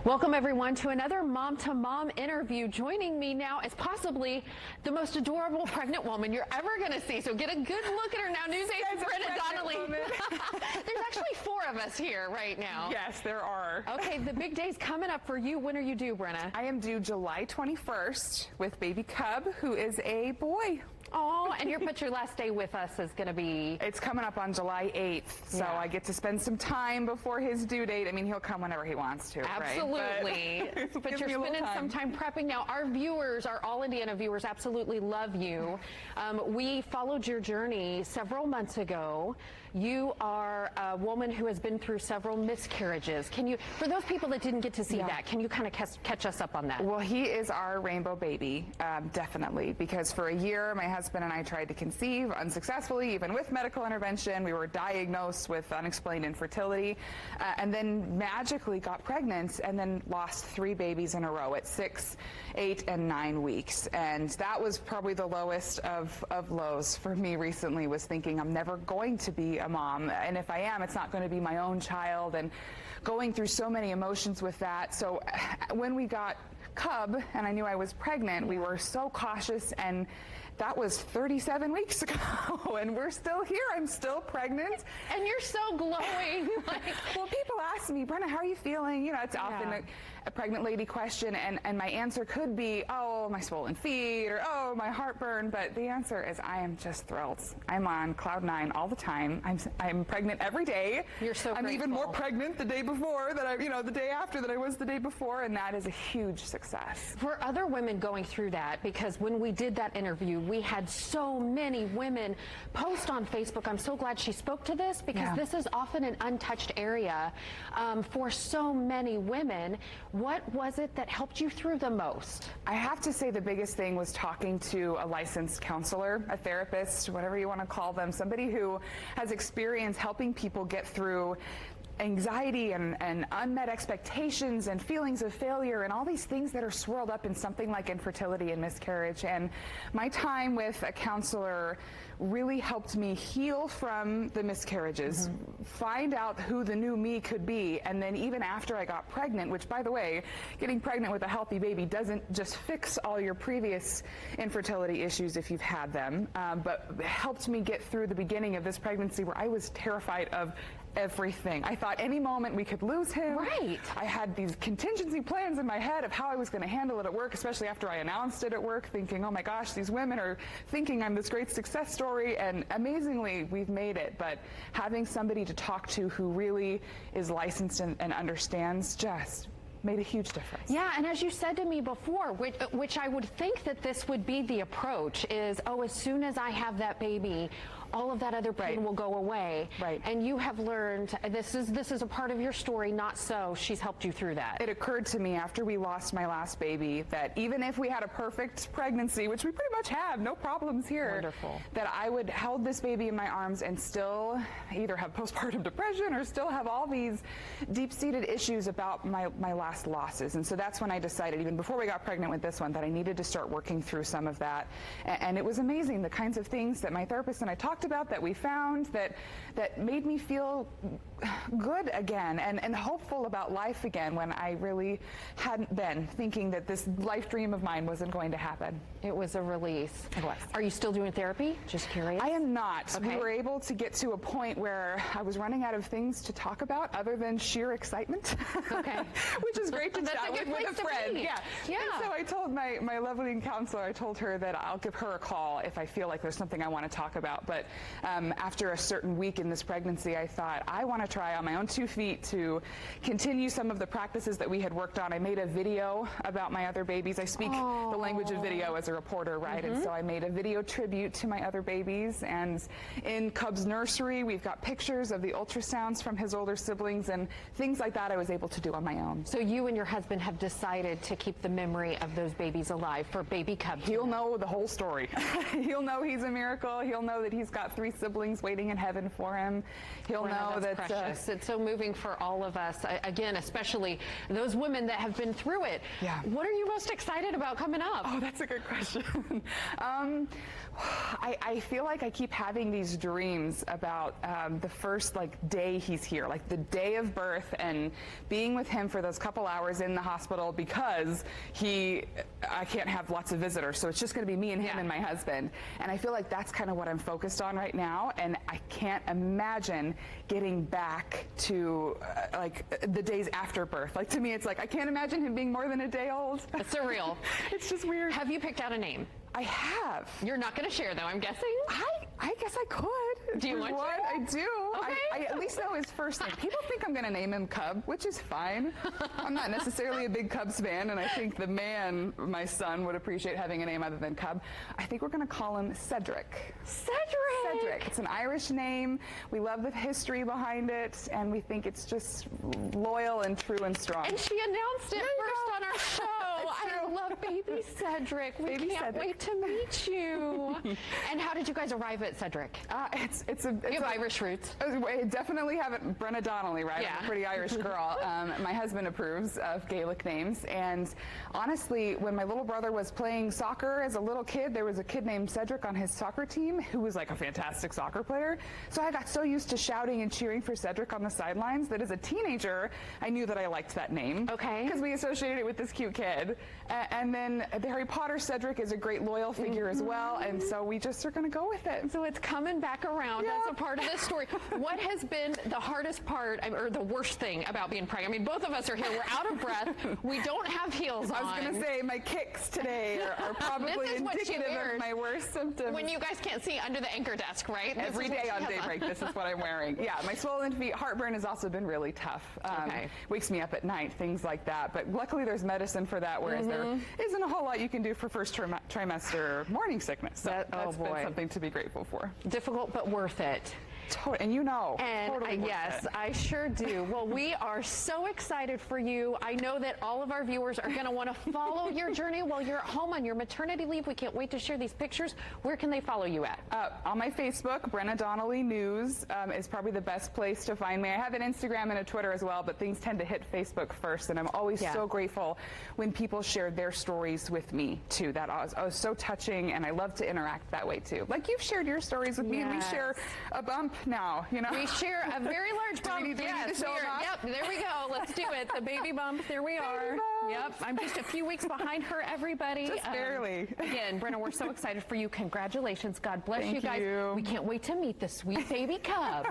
Welcome everyone to another Mom to Mom interview. Joining me now is possibly the most adorable pregnant woman you're ever going to see. So get a good look at her now. News 8's Brenna Donnelly. There's actually 4 of us here right now. Yes, there are. Okay, the big day's coming up for you. When are you due, Brenna? I am due July 21st with baby Cub, who is a boy. Oh, and your last day with us is going to be? It's coming up on July 8th, so Yeah. I get to spend some time before his due date. I mean, he'll come whenever he wants to, Absolutely. right? But you're spending some time prepping now. Our viewers, our All Indiana viewers, absolutely love you. We followed your journey several months ago. You are a woman who has been through several miscarriages. Can you, for those people that didn't get to see that, can you kind of catch us up on that? Well, he is our rainbow baby, definitely, because for a year, my husband and I tried to conceive unsuccessfully, even with medical intervention. We were diagnosed with unexplained infertility, and then magically got pregnant, and then lost 3 babies in a row at 6, 8, and 9 weeks. And that was probably the lowest of lows for me recently, was thinking I'm never going to be a mom, and if I am, it's not going to be my own child, and going through so many emotions with that. So when we got Cub and I knew I was pregnant, we were so cautious, and that was 37 weeks ago, and we're still here. I'm still pregnant. And you're so glowing. Well, people ask me, Brenna, how are you feeling? You know, it's often a pregnant lady question, and my answer could be, oh, my swollen feet, or oh, my heartburn, but the answer is I am just thrilled. I'm on cloud 9 all the time. I'm pregnant every day. You're so I'm grateful. even more pregnant the day before the day after that I was the day before, and that is a huge success. For other women going through that, because when we did that interview, we had so many women post on Facebook. I'm so glad she spoke to this, because this is often an untouched area for so many women. What was it that helped you through the most? I have to say the biggest thing was talking to a licensed counselor, a therapist, whatever you want to call them, somebody who has experience helping people get through anxiety and unmet expectations and feelings of failure and all these things that are swirled up in something like infertility and miscarriage. And my time with a counselor really helped me heal from the miscarriages, find out who the new me could be, and then even after I got pregnant, which, by the way, getting pregnant with a healthy baby doesn't just fix all your previous infertility issues if you've had them, but helped me get through the beginning of this pregnancy where I was terrified of everything. I thought any moment we could lose him. Right. I had these contingency plans in my head of how I was going to handle it at work, especially after I announced it at work, thinking, oh my gosh, these women are thinking I'm this great success story, and amazingly, we've made it. But having somebody to talk to who really is licensed and understands just made a huge difference. Yeah, and as you said to me before, which I would think that this would be the approach, is, oh, as soon as I have that baby, all of that other pain will go away. Right. And you have learned, this is a part of your story, not so. She's helped you through that. It occurred to me after we lost my last baby that even if we had a perfect pregnancy, which we pretty much have, no problems here, Wonderful. that I would hold this baby in my arms and still either have postpartum depression or still have all these deep-seated issues about my last losses. And so that's when I decided, even before we got pregnant with this one, that I needed to start working through some of that. And it was amazing, the kinds of things that my therapist and I talked about, that we found, that made me feel good again and hopeful about life again, when I really hadn't been, thinking that this life dream of mine wasn't going to happen. It was a release. It was. Are you still doing therapy? Just curious. I am not. Okay. We were able to get to a point where I was running out of things to talk about other than sheer excitement. Okay. Which is great to That's chat a good with a place to friend. be. Yeah. Yeah. And so I told my lovely counselor, I told her that I'll give her a call if I feel like there's something I want to talk about. But after a certain week in this pregnancy, I thought, I want to try on my own 2 feet to continue some of the practices that we had worked on. I made a video about my other babies. I speak the language of video as a reporter, right? And so I made a video tribute to my other babies. And in Cub's nursery, we've got pictures of the ultrasounds from his older siblings, and things like that I was able to do on my own. So you and your husband have decided to keep the memory of those babies alive for baby Cub. He'll know the whole story. He'll know he's a miracle. He'll know that he's got 3 siblings waiting in heaven for him. He'll know that's that precious. It's so moving for all of us. Again, especially those women that have been through it. Yeah. What are you most excited about coming up? Oh, that's a good question. I feel like I keep having these dreams about the first day he's here, like the day of birth, and being with him for those couple hours in the hospital because I can't have lots of visitors. So it's just going to be me and him and my husband. And I feel like that's kind of what I'm focused on right now. And I can't imagine getting back to like the days after birth. Like to me, it's like, I can't imagine him being more than a day old. It's surreal. It's just weird. Have you picked out a name? I have. You're not going to share, though, I'm guessing? I guess I could. Do you want to? I do. Okay. I at least know his first name. People think I'm going to name him Cub, which is fine. I'm not necessarily a big Cubs fan, and I think the man, my son, would appreciate having a name other than Cub. I think we're going to call him Cedric. Cedric! It's an Irish name. We love the history behind it, and we think it's just loyal and true and strong. And she announced it first on our show. I love baby Cedric. We can't wait to meet you. And how did you guys arrive at Cedric? You have Irish roots. I definitely have it. Brenna Donnelly, right? Yeah. I'm a pretty Irish girl. My husband approves of Gaelic names. And honestly, when my little brother was playing soccer as a little kid, there was a kid named Cedric on his soccer team who was like a fantastic soccer player. So I got so used to shouting and cheering for Cedric on the sidelines that as a teenager, I knew that I liked that name. Okay. Because we associated it with this cute kid. And then the Harry Potter Cedric is a great loyal figure as well. And so we just are going to go with it. So it's coming back around as a part of this story. What has been the hardest part, or the worst thing about being pregnant? I mean, both of us are here. We're out of breath. We don't have heels on. I was going to say, my kicks today are probably indicative of my worst symptoms. When you guys can't see under the anchor desk, right? Every day on daybreak, this is what I'm wearing. Yeah, my swollen feet, heartburn has also been really tough. Wakes me up at night, things like that. But luckily there's medicine for that, whereas there isn't a whole lot you can do for first trimester morning sickness. So that's been something to be grateful for. Difficult, but worth it. And you know. And totally yes, I sure do. Well, we are so excited for you. I know that all of our viewers are going to want to follow your journey while you're at home on your maternity leave. We can't wait to share these pictures. Where can they follow you at? On my Facebook, Brenna Donnelly News is probably the best place to find me. I have an Instagram and a Twitter as well, but things tend to hit Facebook first, and I'm always so grateful when people share their stories with me, too. That was so touching, and I love to interact that way, too. Like you've shared your stories with me, and we share a bump now, you know. We share a very large bump. Yes, yep, there we go. Let's do it. The baby bump. There we are. Yep, I'm just a few weeks behind her, everybody. Just barely. Again, Brenna, we're so excited for you. Congratulations. God bless you guys. Thank you. We can't wait to meet the sweet baby cub.